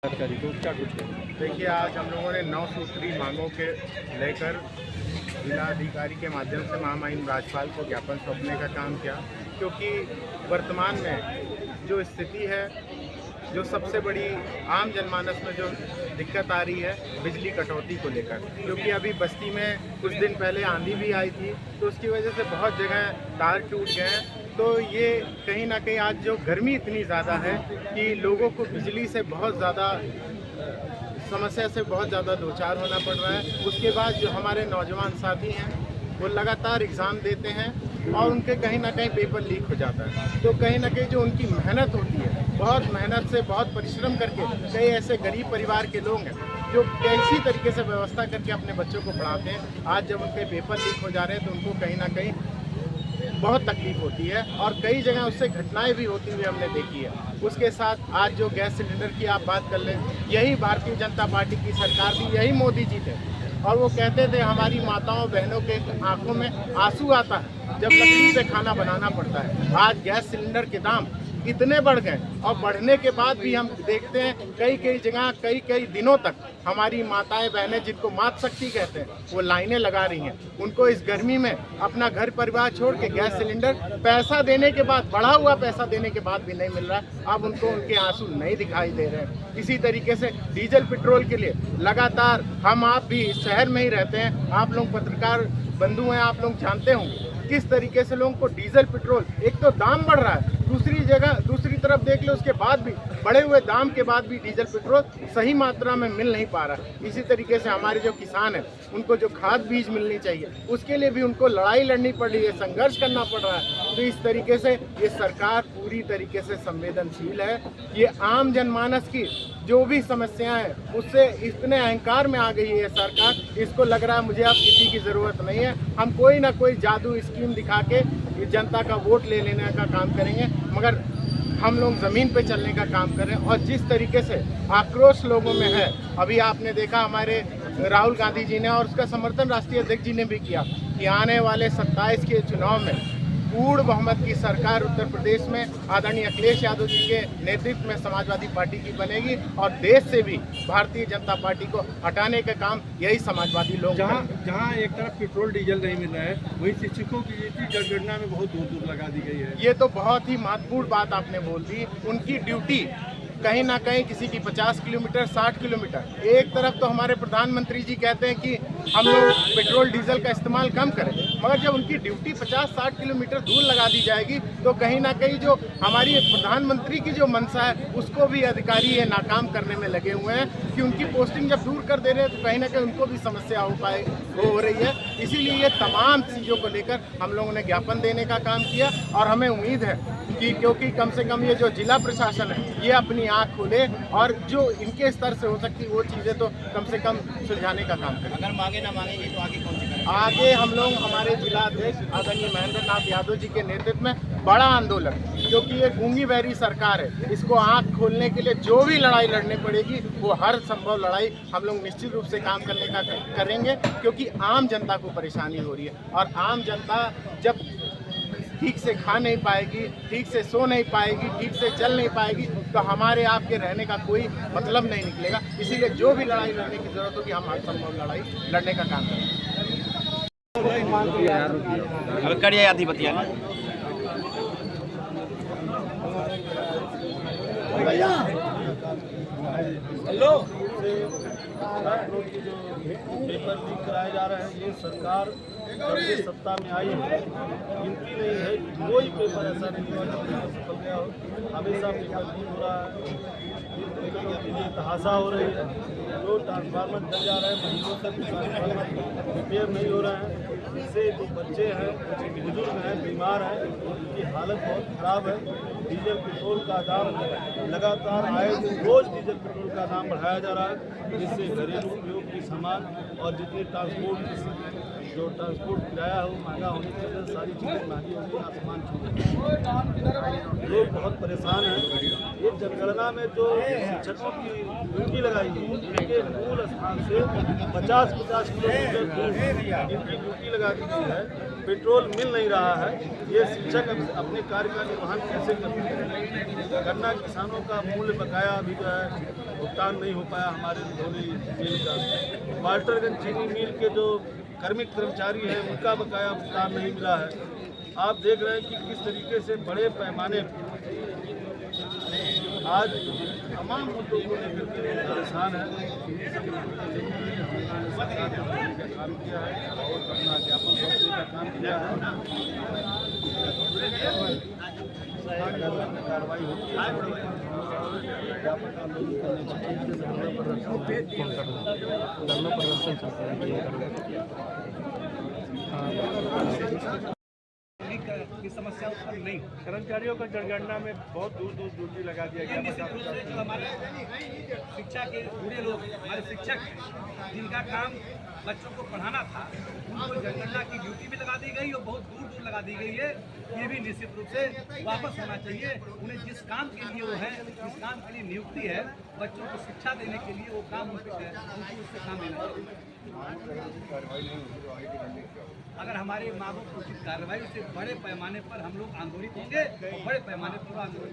जानकारी तो क्या कुछ है? देखिए, आज हम लोगों ने 9 सूत्री मांगों के लेकर जिलाधिकारी के माध्यम से महामहिम राज्यपाल को ज्ञापन सौंपने का काम किया, क्योंकि वर्तमान में जो स्थिति है, जो सबसे बड़ी आम जनमानस में जो दिक्कत आ रही है बिजली कटौती को लेकर, क्योंकि अभी बस्ती में कुछ दिन पहले आंधी भी आई थी, तो उसकी वजह से बहुत जगह तार टूट गए हैं। तो ये कहीं ना कहीं आज जो गर्मी इतनी ज़्यादा है कि लोगों को बिजली से बहुत ज़्यादा समस्या से बहुत ज़्यादा दो चार होना पड़ रहा है। उसके बाद जो हमारे नौजवान साथी हैं वो लगातार एग्ज़ाम देते हैं और उनके कहीं ना कहीं पेपर लीक हो जाता है। तो कहीं ना कहीं जो उनकी मेहनत होती है, बहुत मेहनत से बहुत परिश्रम करके कई ऐसे गरीब परिवार के लोग हैं जो कैसी तरीके से व्यवस्था करके अपने बच्चों को पढ़ाते हैं, आज जब उनके पेपर लीक हो जा रहे हैं तो उनको कहीं ना कहीं बहुत तकलीफ होती है और कई जगह उससे घटनाएं भी होती हुई हमने देखी है। उसके साथ आज जो गैस सिलेंडर की आप बात कर लें, यही भारतीय जनता पार्टी की सरकार थी, यही मोदी जी थे और वो कहते थे हमारी माताओं बहनों के आंखों में आंसू आता है जब लकड़ी पे खाना बनाना पड़ता है। आज गैस सिलेंडर के दाम इतने बढ़ गए और बढ़ने के बाद भी हम देखते हैं कई जगह कई दिनों तक हमारी माताएं बहनें, जिनको मातृ शक्ति कहते हैं, वो लाइनें लगा रही हैं। उनको इस गर्मी में अपना घर परिवार छोड़ के गैस सिलेंडर पैसा देने के बाद, बढ़ा हुआ पैसा देने के बाद भी नहीं मिल रहा है। अब उनको उनके आंसू नहीं दिखाई दे रहे हैं। इसी तरीके से डीजल पेट्रोल के लिए लगातार हम आप भी शहर में ही रहते हैं, आप लोग पत्रकार बंधु हैं, आप लोग जानते होंगे किस तरीके से लोगों को डीजल पेट्रोल, एक तो दाम बढ़ रहा है, दूसरी तरफ देख लो उसके बाद भी बढ़े हुए दाम के बाद भी डीजल पेट्रोल सही मात्रा में मिल नहीं पा रहा। इसी तरीके से हमारे जो किसान हैं उनको जो खाद बीज मिलनी चाहिए उसके लिए भी उनको लड़ाई लड़नी पड़ रही है, संघर्ष करना पड़ रहा है। तो इस तरीके से ये सरकार पूरी तरीके से संवेदनशील है। ये आम जनमानस की जो भी समस्याएं हैं उससे इतने अहंकार में आ गई है सरकार, इसको लग रहा है मुझे अब किसी की ज़रूरत नहीं है, हम कोई ना कोई जादू स्कीम दिखा के जनता का वोट ले लेने का काम करेंगे, मगर हम लोग ज़मीन पे चलने का काम कर रहे हैं। और जिस तरीके से आक्रोश लोगों में है, अभी आपने देखा हमारे राहुल गांधी जी ने और उसका समर्थन राष्ट्रीय अध्यक्ष जी ने भी किया कि आने वाले 27 के चुनाव में पूर्ण बहुमत की सरकार उत्तर प्रदेश में आदरणीय अखिलेश यादव जी के नेतृत्व में समाजवादी पार्टी की बनेगी और देश से भी भारतीय जनता पार्टी को हटाने का काम यही समाजवादी लोग जहां एक तरफ पेट्रोल डीजल नहीं मिल रहा है, वहीं शिक्षकों की ड्यूटी जनगणना में बहुत दूर दूर लगा दी गई है। ये तो बहुत ही महत्वपूर्ण बात आपने बोल दी। उनकी ड्यूटी कहीं ना कहीं किसी की 50 किलोमीटर 60 किलोमीटर, एक तरफ तो हमारे प्रधानमंत्री जी कहते हैं कि हम लोग पेट्रोल डीजल का इस्तेमाल कम करें, मगर जब उनकी ड्यूटी 50-60 किलोमीटर दूर लगा दी जाएगी तो कहीं ना कहीं जो हमारी प्रधानमंत्री की जो मंशा है उसको भी अधिकारी ये नाकाम करने में लगे हुए हैं कि उनकी पोस्टिंग जब दूर कर दे रहे हैं तो कहीं ना कहीं उनको भी समस्या हो रही है। इसीलिए ये तमाम चीज़ों को लेकर हम लोगों ने ज्ञापन देने का काम किया और हमें उम्मीद है कि क्योंकि कम से कम ये जो जिला प्रशासन है ये अपनी आँख खोले और जो इनके स्तर से हो सकती वो चीज़ें तो कम से कम सुलझाने का काम करें। अगर मांगे ना मांगेंगे तो आगे कौन सी करेंगे? आगे हम लोग हमारे जिला अध्यक्ष आदरणीय महेंद्र नाथ यादव जी के नेतृत्व में बड़ा आंदोलन, क्योंकि ये गूंगी बहरी सरकार है, इसको आँख खोलने के लिए जो भी लड़ाई लड़नी पड़ेगी वो हर संभव लड़ाई हम लोग निश्चित रूप से काम करने का करेंगे, क्योंकि आम जनता को परेशानी हो रही है और आम जनता जब ठीक से खा नहीं पाएगी, ठीक से सो नहीं पाएगी, ठीक से चल नहीं पाएगी तो हमारे आपके रहने का कोई मतलब नहीं निकलेगा। इसीलिए जो भी लड़ाई लड़ने की जरूरत होगी हम हर संभव लड़ाई लड़ने का काम करेंगे। हेलो, छात्रों की जो पेपर लीक कराए जा रहे हैं, ये सरकार जब से सत्ता में आई है गिनती नहीं है, कोई पेपर ऐसा नहीं हुआ जो सफल गया हो। हमेशा पेपर लीक हो रहा है, पेपरों के लिए तहासा हो रही है, जो ट्रांसफार्मर जल जा रहे हैं, महीनों तक ट्रांसफार्मर रिपेयर नहीं हो रहे हैं। इससे जो बच्चे हैं, बुजुर्ग हैं, बीमार हैं, उनकी हालत बहुत ख़राब है। डीजल पेट्रोल का दाम लगातार आए दिन रोज़ डीजल पेट्रोल का दाम बढ़ाया जा रहा है, जिससे घरेलू उपयोग की सामान और जितनी ट्रांसपोर्ट किराया है वो महंगा होने की वजह से सारी चीज़ें महंगी होगी, आसमान छू लोग बहुत परेशान हैं। ये जनगणना में जो शिक्षकों की ड्यूटी लगाई है उनके मूल स्थान से 50-50 किलोमीटर दूर इनकी ड्यूटी लगा दी गई है। पेट्रोल मिल नहीं रहा है, ये शिक्षक अपने कार्य का निर्वहन कैसे कर सकते हैं? गन्ना किसानों का मूल्य बकाया अभी जो है भुगतान नहीं हो पाया हमारे धोनी मिल का। वाल्टरगंज चीनी मिल के जो कार्मिक कर्मचारी हैं उनका बकाया भुगतान नहीं मिला है। आप देख रहे हैं कि किस तरीके से बड़े पैमाने पर आज तमाम मुद्दों को लेकर के लोग परेशान हैं। काम किया है और अपना ज्ञापन सौंपने का काम किया है। कार्रवाई होती है। ज्ञापन आंदोलन करने की समस्या उत्पन्न नहीं। कर्मचारियों का जनगणना में बहुत दूर दूर ड्यूटी लगा दिया गया। निश्चित रूप से जो हमारे शिक्षा के जुड़े लोग हमारे शिक्षक हैं जिनका काम बच्चों को पढ़ाना था, उनको जनगणना की ड्यूटी भी लगा दी गई और बहुत दूर दूर लगा दी गई है। ये भी निश्चित रूप से वापस होना चाहिए। उन्हें जिस काम के लिए वो है, जिस काम के लिए नियुक्ति है, बच्चों को शिक्षा देने के लिए वो काम उनको उससे काम लेना चाहिए। अगर हमारे मांगों को उचित कार्रवाई से बड़े पैमाने पर हम लोग आंदोलित होंगे, बड़े पैमाने पर आंदोलन